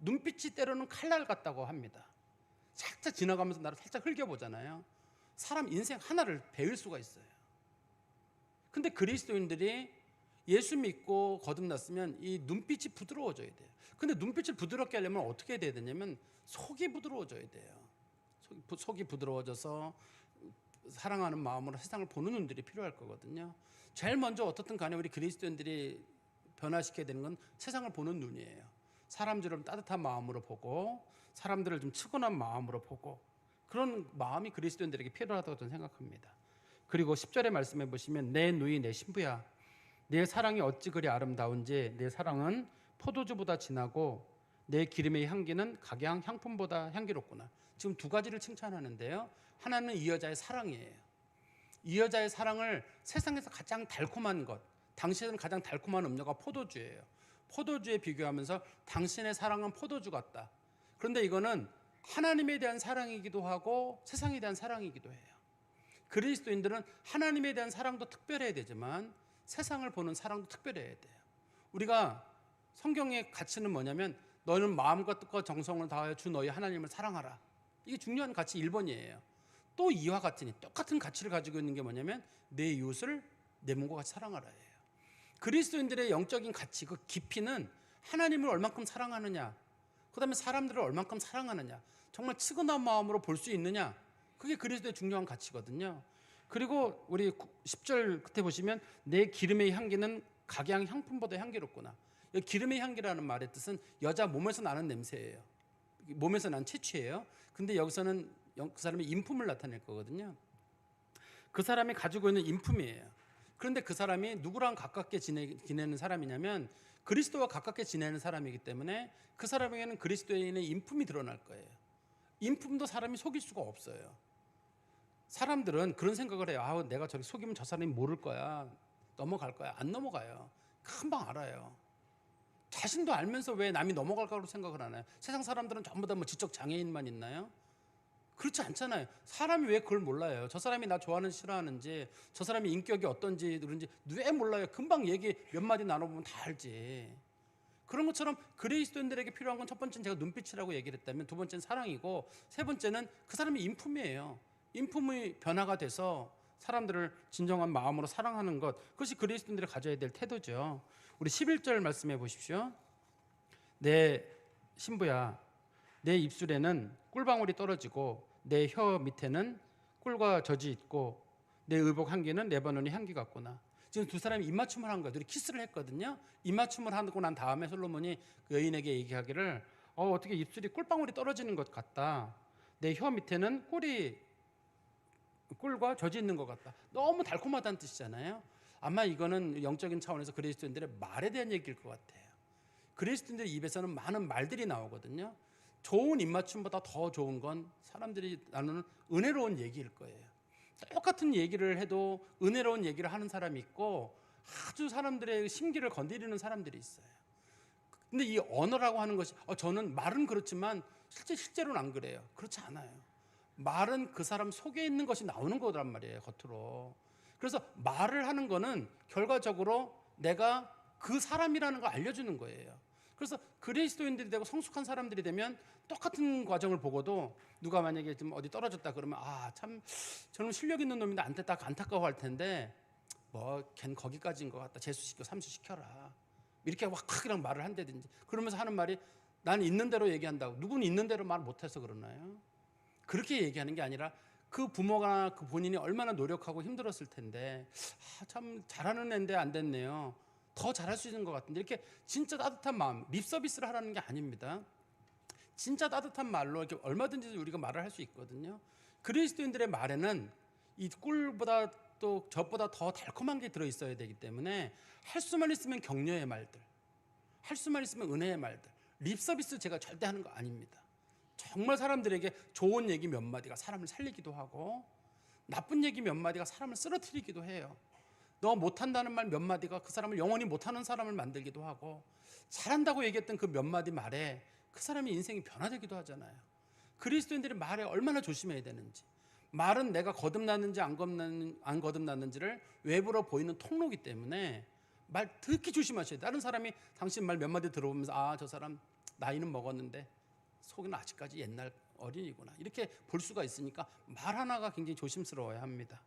눈빛이 때로는 칼날 같다고 합니다. 살짝 지나가면서 나를 살짝 흘겨보잖아요. 사람 인생 하나를 배울 수가 있어요. 근데 그리스도인들이 예수 믿고 거듭났으면 이 눈빛이 부드러워져야 돼요. 근데 눈빛을 부드럽게 하려면 어떻게 돼야 되냐면 속이 부드러워져야 돼요. 속이 부드러워져서 사랑하는 마음으로 세상을 보는 눈들이 필요할 거거든요. 제일 먼저 어떻든 간에 우리 그리스도인들이 변화시켜야 되는 건 세상을 보는 눈이에요. 사람들을 따뜻한 마음으로 보고, 사람들을 좀 측은한 마음으로 보고, 그런 마음이 그리스도인들에게 필요하다고 저는 생각합니다. 그리고 10절의 말씀해 보시면 내 누이 내 신부야, 내 사랑이 어찌 그리 아름다운지, 내 사랑은 포도주보다 진하고 내 기름의 향기는 각양 향품보다 향기롭구나. 지금 두 가지를 칭찬하는데요. 하나는 이 여자의 사랑이에요. 이 여자의 사랑을 세상에서 가장 달콤한 것, 당신은 가장 달콤한 음료가 포도주예요. 포도주에 비교하면서 당신의 사랑은 포도주 같다. 그런데 이거는 하나님에 대한 사랑이기도 하고 세상에 대한 사랑이기도 해요. 그리스도인들은 하나님에 대한 사랑도 특별해야 되지만 세상을 보는 사랑도 특별해야 돼요. 우리가 성경의 가치는 뭐냐면 너는 마음과 뜻과 정성을 다하여 주 너희 하나님을 사랑하라. 이게 중요한 가치 1번이에요. 또 이와 같으니 똑같은 가치를 가지고 있는 게 뭐냐면 내 이웃을 내 몸과 같이 사랑하라예요. 그리스도인들의 영적인 가치, 그 깊이는 하나님을 얼만큼 사랑하느냐, 그 다음에 사람들을 얼만큼 사랑하느냐, 정말 측은한 마음으로 볼 수 있느냐, 그게 그리스도의 중요한 가치거든요. 그리고 우리 10절 끝에 보시면 내 기름의 향기는 각양 향품보다 향기롭구나. 기름의 향기라는 말의 뜻은 여자 몸에서 나는 냄새예요. 몸에서 나는 채취예요. 근데 여기서는 그 사람의 인품을 나타낼 거거든요. 그 사람이 가지고 있는 인품이에요. 그런데 그 사람이 누구랑 가깝게 지내는 사람이냐면 그리스도와 가깝게 지내는 사람이기 때문에 그 사람에게는 그리스도인의 인품이 드러날 거예요. 인품도 사람이 속일 수가 없어요. 사람들은 그런 생각을 해요. 아, 내가 저렇게 속이면 저 사람이 모를 거야, 넘어갈 거야. 안 넘어가요. 금방 알아요. 자신도 알면서 왜 남이 넘어갈까로 생각을 하나요? 세상 사람들은 전부 다 뭐 지적 장애인만 있나요? 그렇지 않잖아요. 사람이 왜 그걸 몰라요? 저 사람이 나 좋아하는지 싫어하는지, 저 사람이 인격이 어떤지 그런지 왜 몰라요? 금방 얘기 몇 마디 나눠보면 다 알지. 그런 것처럼 그리스도인들에게 필요한 건 첫 번째는 제가 눈빛이라고 얘기를 했다면, 두 번째는 사랑이고, 세 번째는 그 사람의 인품이에요. 인품의 변화가 돼서 사람들을 진정한 마음으로 사랑하는 것, 그것이 그리스도인들이 가져야 될 태도죠. 우리 11절 말씀해 보십시오. 내 신부야, 내 입술에는 꿀방울이 떨어지고 내 혀 밑에는 꿀과 젖이 있고 내 의복 향기는 레바논의 향기 같구나. 지금 두 사람이 입맞춤을 한 거예요. 둘이 키스를 했거든요. 입맞춤을 하고 난 다음에 솔로몬이 그 여인에게 얘기하기를 어떻게 입술이 꿀방울이 떨어지는 것 같다. 내 혀 밑에는 꿀과 젖이 있는 것 같다. 너무 달콤하다는 뜻이잖아요. 아마 이거는 영적인 차원에서 그리스도인들의 말에 대한 얘기일 것 같아요. 그리스도인들 입에서는 많은 말들이 나오거든요. 좋은 입맞춤보다 더 좋은 건 사람들이 나누는 은혜로운 얘기일 거예요. 똑같은 얘기를 해도 은혜로운 얘기를 하는 사람이 있고 아주 사람들의 심기를 건드리는 사람들이 있어요. 근데 이 언어라고 하는 것이 저는 말은 그렇지만 실제로는 안 그래요. 그렇지 않아요. 말은 그 사람 속에 있는 것이 나오는 거란 말이에요, 겉으로. 그래서 말을 하는 거는 결과적으로 내가 그 사람이라는 걸 알려주는 거예요. 그래서 그리스도인들이 되고 성숙한 사람들이 되면 똑같은 과정을 보고도 누가 만약에 좀 어디 떨어졌다 그러면 참 저는 실력 있는 놈인데 안타까워할 텐데 걘 거기까지인 것 같다. 재수시켜 삼수시켜라. 이렇게 확 그냥 말을 한다든지, 그러면서 하는 말이 난 있는 대로 얘기한다고. 누구는 있는 대로 말 못해서 그러나요? 그렇게 얘기하는 게 아니라 그 부모가 그 본인이 얼마나 노력하고 힘들었을 텐데 참 잘하는 애인데 안 됐네요. 더 잘할 수 있는 것 같은데, 이렇게 진짜 따뜻한 마음, 립 서비스를 하라는 게 아닙니다. 진짜 따뜻한 말로 이렇게 얼마든지 우리가 말을 할 수 있거든요. 그리스도인들의 말에는 이 꿀보다 또 젖보다 더 달콤한 게 들어있어야 되기 때문에 할 수만 있으면 격려의 말들, 할 수만 있으면 은혜의 말들, 립 서비스 제가 절대 하는 거 아닙니다. 정말 사람들에게 좋은 얘기 몇 마디가 사람을 살리기도 하고 나쁜 얘기 몇 마디가 사람을 쓰러뜨리기도 해요. 너 못한다는 말 몇 마디가 그 사람을 영원히 못하는 사람을 만들기도 하고, 잘한다고 얘기했던 그 몇 마디 말에 그 사람의 인생이 변화되기도 하잖아요. 그리스도인들이 말에 얼마나 조심해야 되는지, 말은 내가 거듭났는지 안 거듭났는지를 외부로 보이는 통로이기 때문에 말 듣기 조심하셔야 돼요. 다른 사람이 당신 말 몇 마디 들어보면서 저 사람 나이는 먹었는데 속은 아직까지 옛날 어린이구나, 이렇게 볼 수가 있으니까 말 하나가 굉장히 조심스러워야 합니다.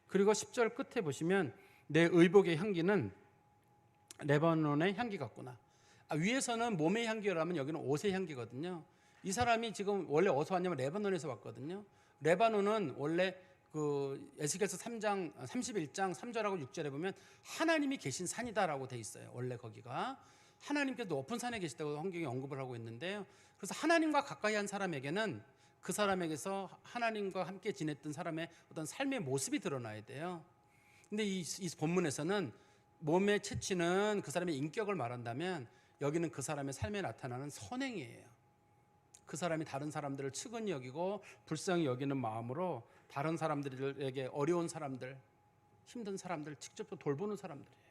그리고 10절 끝에 보시면 내 의복의 향기는 레바논의 향기 같구나. 위에서는 몸의 향기라면 여기는 옷의 향기거든요. 이 사람이 지금 원래 어디서 왔냐면 레바논에서 왔거든요. 레바논은 원래 그 에스겔서 3장 31장 3절하고 6절에 보면 하나님이 계신 산이다라고 돼 있어요. 원래 거기가 하나님께서 높은 산에 계시다고 성경이 언급을 하고 있는데요. 그래서 하나님과 가까이 한 사람에게는 그 사람에게서 하나님과 함께 지냈던 사람의 어떤 삶의 모습이 드러나야 돼요. 근데 이 본문에서는 몸의 채취는 그 사람의 인격을 말한다면 여기는 그 사람의 삶에 나타나는 선행이에요. 그 사람이 다른 사람들을 측은히 여기고 불쌍히 여기는 마음으로 다른 사람들에게 어려운 사람들, 힘든 사람들 직접 돌보는 사람들이에요.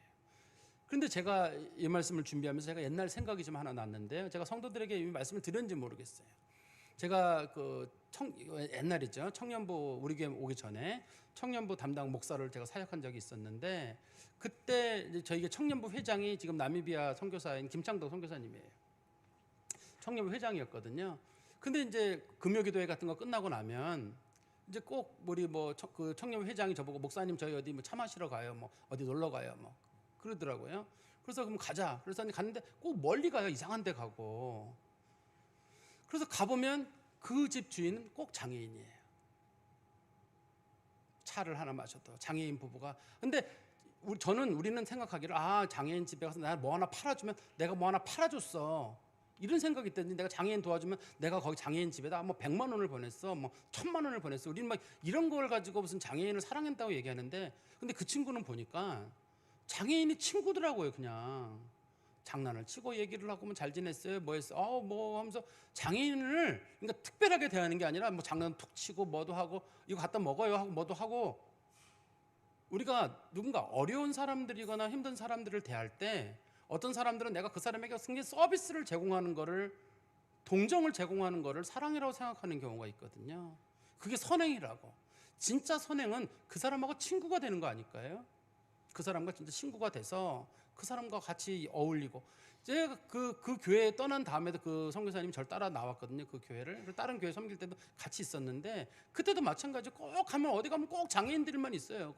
그런데 제가 이 말씀을 준비하면서 제가 옛날 생각이 좀 하나 났는데요. 제가 성도들에게 이 말씀을 드렸는지 모르겠어요. 제가 옛날이죠. 청년부 우리 교회 오기 전에 청년부 담당 목사를 제가 사역한 적이 있었는데, 그때 저희 청년부 회장이 지금 나미비아 선교사인 김창덕 선교사님이에요. 청년부 회장이었거든요. 근데 이제 금요기도회 같은 거 끝나고 나면 이제 꼭 우리 그 청년부 회장이 저보고 목사님 저희 어디 차 마시러 가요, 어디 놀러 가요, 그러더라고요. 그래서 그럼 가자. 그래서 갔는데 꼭 멀리 가요. 이상한 데 가고. 그래서 가보면 그 집 주인은 꼭 장애인이에요. 차를 하나 마셔도 장애인 부부가. 근데 우리는 생각하기를 장애인 집에 가서 내가 뭐 하나 팔아주면 내가 뭐 하나 팔아줬어, 이런 생각이 있던지, 내가 장애인 도와주면 내가 거기 장애인 집에다 100만 원을 보냈어, 1000만 원을 보냈어. 우리는 이런 걸 가지고 무슨 장애인을 사랑한다고 얘기하는데, 근데 그 친구는 보니까 장애인이 친구더라고요. 그냥 장난을 치고 얘기를 하고 뭐 잘 지냈어요, 뭐 했어, 뭐 하면서 장애인을 그러니까 특별하게 대하는 게 아니라 뭐 장난 툭 치고 뭐도 하고 이거 갖다 먹어요 하고 뭐도 하고. 우리가 누군가 어려운 사람들이거나 힘든 사람들을 대할 때 어떤 사람들은 내가 그 사람에게 승리 서비스를 제공하는 거를, 동정을 제공하는 거를 사랑이라고 생각하는 경우가 있거든요. 그게 선행이라고. 진짜 선행은 그 사람하고 친구가 되는 거 아닐까요? 그 사람과 진짜 친구가 돼서 그 사람과 같이 어울리고. 제가 그 교회에 떠난 다음에도 그 선교사님이 저를 따라 나왔거든요. 그 교회를. 다른 교회 섬길 때도 같이 있었는데 그때도 마찬가지. 꼭 가면 어디 가면 꼭 장애인들만 있어요.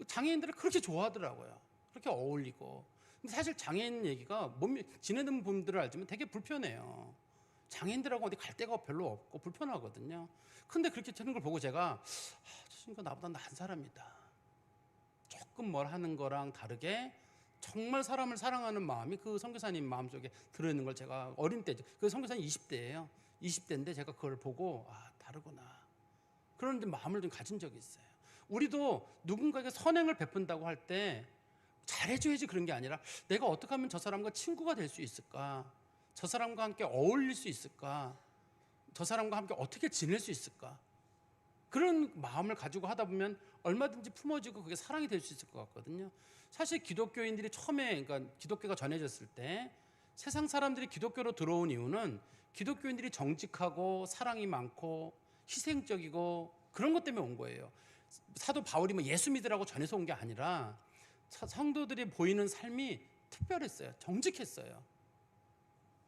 장애인들을 그렇게 좋아하더라고요. 그렇게 어울리고. 근데 사실 장애인 얘기가 몸이 지내는 분들을 알지만 되게 불편해요. 장애인들하고 어디 갈 데가 별로 없고 불편하거든요. 근데 그렇게 되는 걸 보고 제가 저 친구가 나보다 나은 사람이다. 조금 뭘 하는 거랑 다르게 정말 사람을 사랑하는 마음이 그 선교사님 마음속에 들어있는 걸 제가 어린 때죠. 그 선교사님 20대예요. 20대인데 제가 그걸 보고 다르구나. 그런 마음을 좀 가진 적이 있어요. 우리도 누군가에게 선행을 베푼다고 할 때 잘해줘야지 그런 게 아니라 내가 어떻게 하면 저 사람과 친구가 될 수 있을까? 저 사람과 함께 어울릴 수 있을까? 저 사람과 함께 어떻게 지낼 수 있을까? 그런 마음을 가지고 하다 보면 얼마든지 품어지고 그게 사랑이 될 수 있을 것 같거든요. 사실 기독교인들이 처음에, 그러니까 기독교가 전해졌을 때 세상 사람들이 기독교로 들어온 이유는 기독교인들이 정직하고 사랑이 많고 희생적이고 그런 것 때문에 온 거예요. 사도 바울이 뭐 예수 믿으라고 전해서 온 게 아니라 성도들이 보이는 삶이 특별했어요. 정직했어요.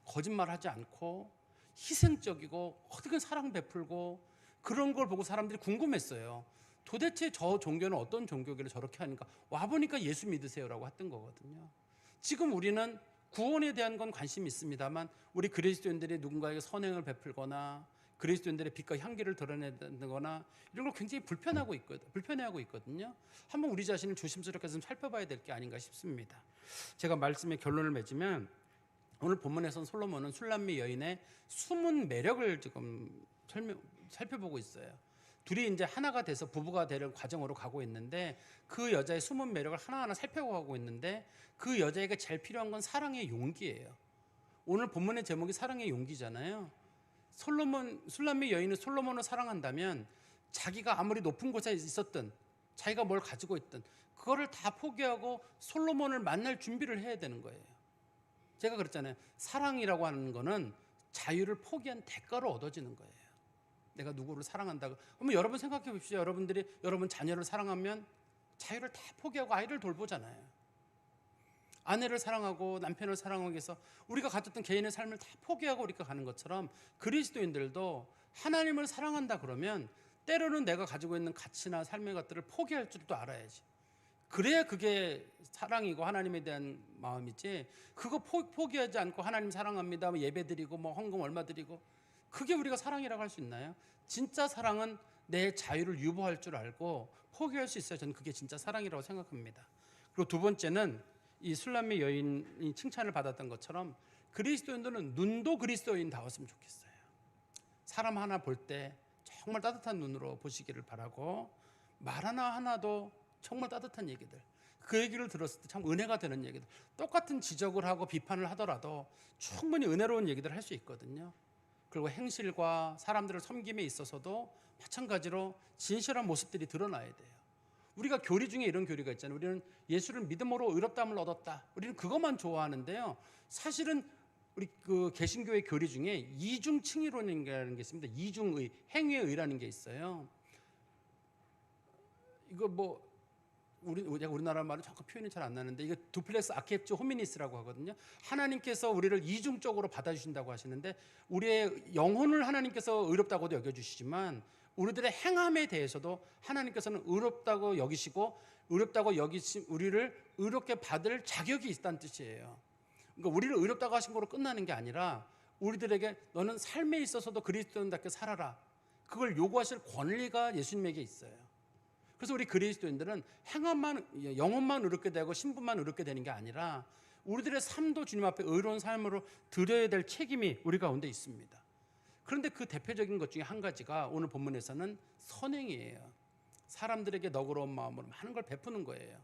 거짓말하지 않고 희생적이고 어떻게 사랑 베풀고 그런 걸 보고 사람들이 궁금했어요. 도대체 저 종교는 어떤 종교길래 저렇게 하니까 와보니까 예수 믿으세요라고 했던 거거든요. 지금 우리는 구원에 대한 건 관심이 있습니다만 우리 그리스도인들이 누군가에게 선행을 베풀거나 그리스도인들의 빛과 향기를 드러낸다거나 이런 걸 굉장히 불편해하고 있거든요. 한번 우리 자신을 조심스럽게 좀 살펴봐야 될 게 아닌가 싶습니다. 제가 말씀의 결론을 맺으면 오늘 본문에서는 솔로몬은 술람미 여인의 숨은 매력을 지금 살펴보고 있어요. 둘이 이제 하나가 돼서 부부가 되는 과정으로 가고 있는데 그 여자의 숨은 매력을 하나하나 살펴가고 있는데 그 여자에게 제일 필요한 건 사랑의 용기예요. 오늘 본문의 제목이 사랑의 용기잖아요. 술람미 여인은 솔로몬을 사랑한다면 자기가 아무리 높은 곳에 있었든 자기가 뭘 가지고 있든 그거를 다 포기하고 솔로몬을 만날 준비를 해야 되는 거예요. 제가 그랬잖아요. 사랑이라고 하는 거는 자유를 포기한 대가로 얻어지는 거예요. 내가 누구를 사랑한다고. 그러면 여러분 생각해 보십시오. 여러분들이 여러분 자녀를 사랑하면 자유를 다 포기하고 아이를 돌보잖아요. 아내를 사랑하고 남편을 사랑하기 위해서 우리가 가졌던 개인의 삶을 다 포기하고 우리가 가는 것처럼 그리스도인들도 하나님을 사랑한다 그러면 때로는 내가 가지고 있는 가치나 삶의 것들을 포기할 줄도 알아야지. 그래야 그게 사랑이고 하나님에 대한 마음이지. 그거 포기하지 않고 하나님 사랑합니다 예배 드리고 뭐 헌금 얼마 드리고 그게 우리가 사랑이라고 할 수 있나요? 진짜 사랑은 내 자유를 유보할 줄 알고 포기할 수 있어야 저는 그게 진짜 사랑이라고 생각합니다. 그리고 두 번째는 이 술람미 여인이 칭찬을 받았던 것처럼 그리스도인들은 눈도 그리스도인다웠으면 좋겠어요. 사람 하나 볼 때 정말 따뜻한 눈으로 보시기를 바라고 말 하나도 정말 따뜻한 얘기들, 그 얘기를 들었을 때 참 은혜가 되는 얘기들, 똑같은 지적을 하고 비판을 하더라도 충분히 은혜로운 얘기들을 할 수 있거든요. 그리고 행실과 사람들을 섬김에 있어서도 마찬가지로 진실한 모습들이 드러나야 돼요. 우리가 교리 중에 이런 교리가 있잖아요. 우리는 예수를 믿음으로 의롭다함을 얻었다. 우리는 그것만 좋아하는데요. 사실은 우리 그 개신교의 교리 중에 이중칭의론이라는 게 있습니다. 이중의, 행위의 의라는 게 있어요. 이거 뭐 우리나라 말은 정확히 표현이 잘 안 나는데 이거 두플렉스 아케프트 호미니스라고 하거든요. 하나님께서 우리를 이중적으로 받아주신다고 하시는데 우리의 영혼을 하나님께서 의롭다고도 여겨주시지만 우리들의 행함에 대해서도 하나님께서는 의롭다고 여기시고 의롭다고 여기신 우리를 의롭게 받을 자격이 있다는 뜻이에요. 그러니까 우리를 의롭다고 하신 거로 끝나는 게 아니라 우리들에게 너는 삶에 있어서도 그리스도인답게 살아라. 그걸 요구하실 권리가 예수님에게 있어요. 그래서 우리 그리스도인들은 행함만, 영혼만 의롭게 되고 신분만 의롭게 되는 게 아니라 우리들의 삶도 주님 앞에 의로운 삶으로 드려야 될 책임이 우리 가운데 있습니다. 그런데 그 대표적인 것 중에 한 가지가 오늘 본문에서는 선행이에요. 사람들에게 너그러운 마음으로 많은 걸 베푸는 거예요.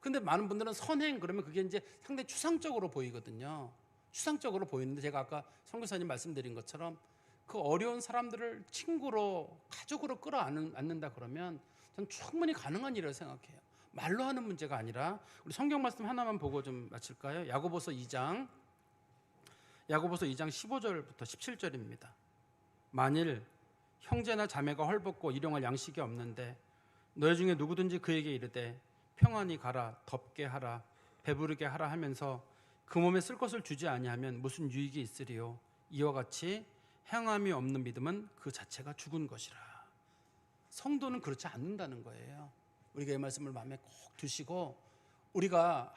근데 많은 분들은 선행 그러면 그게 이제 상당히 추상적으로 보이거든요. 추상적으로 보이는데 제가 아까 선교사님 말씀드린 것처럼 그 어려운 사람들을 친구로 가족으로 끌어안는다 그러면 전 충분히 가능한 일이라고 생각해요. 말로 하는 문제가 아니라 우리 성경 말씀 하나만 보고 좀 마칠까요? 야고보서 2장 15절부터 17절입니다. 만일 형제나 자매가 헐벗고 일용할 양식이 없는데 너희 중에 누구든지 그에게 이르되 평안히 가라 덥게 하라 배부르게 하라 하면서 그 몸에 쓸 것을 주지 아니하면 무슨 유익이 있으리요. 이와 같이 행함이 없는 믿음은 그 자체가 죽은 것이라. 성도는 그렇지 않는다는 거예요. 우리가 이 말씀을 마음에 꼭 두시고 우리가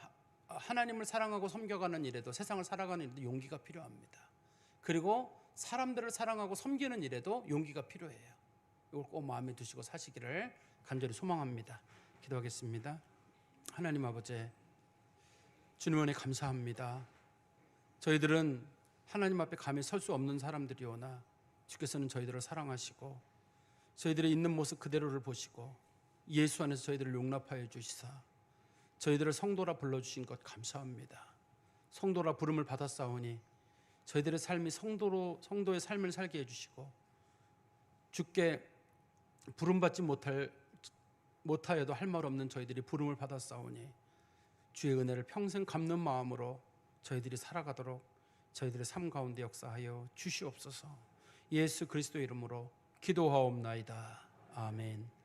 하나님을 사랑하고 섬겨가는 일에도 세상을 살아가는 일에도 용기가 필요합니다. 그리고 사람들을 사랑하고 섬기는 일에도 용기가 필요해요. 이걸 꼭 마음에 두시고 사시기를 간절히 소망합니다. 기도하겠습니다. 하나님 아버지, 주님 은혜 감사합니다. 저희들은 하나님 앞에 감히 설 수 없는 사람들이오나 주께서는 저희들을 사랑하시고 저희들의 있는 모습 그대로를 보시고 예수 안에서 저희들을 용납하여 주시사 저희들을 성도라 불러주신 것 감사합니다. 성도라 부름을 받았사오니 저희들의 삶이 성도의 삶을 살게 해주시고 주께 부름받지 못하여도 할 말 없는 저희들이 부름을 받았사오니 주의 은혜를 평생 갚는 마음으로 저희들이 살아가도록 저희들의 삶 가운데 역사하여 주시옵소서. 예수 그리스도 이름으로 기도하옵나이다. 아멘.